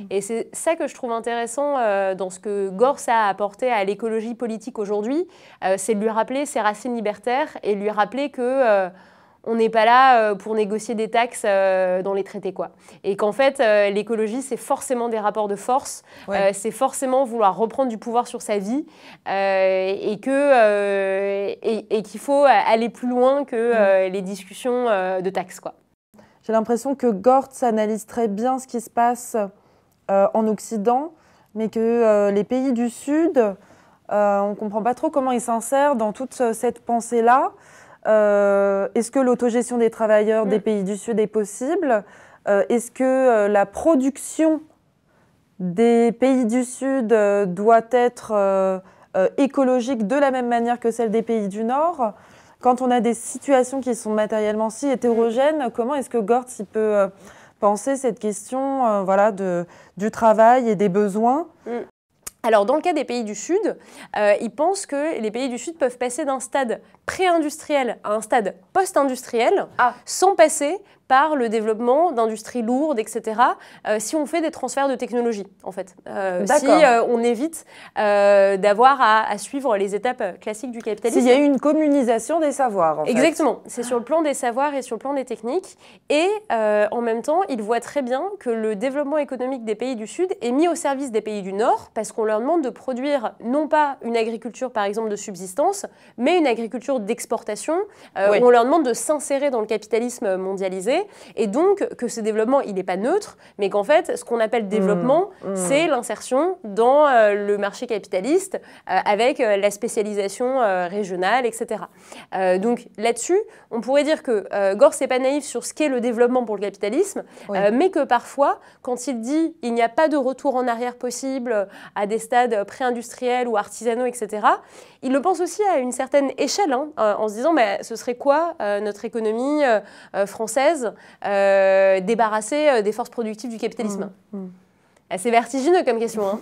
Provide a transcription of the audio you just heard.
Et c'est ça que je trouve intéressant dans ce que Gors a apporté à l'écologie politique aujourd'hui, c'est de lui rappeler ses racines libertaires et lui rappeler que on n'est pas là pour négocier des taxes dans les traités, quoi. Et qu'en fait, l'écologie, c'est forcément des rapports de force, c'est forcément vouloir reprendre du pouvoir sur sa vie et qu'il faut aller plus loin que les discussions de taxes, quoi. J'ai l'impression que Gors analyse très bien ce qui se passe en Occident, mais que les pays du Sud, on ne comprend pas trop comment ils s'insèrent dans toute cette pensée-là. Est-ce que l'autogestion des travailleurs des pays du Sud est possible? Est-ce que la production des pays du Sud doit être écologique de la même manière que celle des pays du Nord? Quand on a des situations qui sont matériellement si hétérogènes, comment est-ce que Gors peut penser cette question voilà, du travail et des besoins? Alors, dans le cas des pays du Sud, ils pensent que les pays du Sud peuvent passer d'un stade pré-industriel à un stade post-industriel sans passer par le développement d'industries lourdes, etc., si on fait des transferts de technologie, en fait. Si on évite d'avoir à suivre les étapes classiques du capitalisme. S'il y a eu une communisation des savoirs, en fait. Exactement. C'est sur le plan des savoirs et sur le plan des techniques. Et en même temps, ils voient très bien que le développement économique des pays du Sud est mis au service des pays du Nord parce qu'on leur demande de produire non pas une agriculture, par exemple, de subsistance, mais une agriculture d'exportation. On leur demande de s'insérer dans le capitalisme mondialisé. Et donc, que ce développement, il n'est pas neutre, mais qu'en fait, ce qu'on appelle développement, c'est l'insertion dans le marché capitaliste avec la spécialisation régionale, etc. Donc, là-dessus, on pourrait dire que Gors n'est pas naïf sur ce qu'est le développement pour le capitalisme, mais que parfois, quand il dit il n'y a pas de retour en arrière possible à des stades pré-industriels ou artisanaux, etc., il le pense aussi à une certaine échelle, en se disant ce serait quoi notre économie française débarrassée des forces productives du capitalisme. Assez vertigineux comme question. Hein.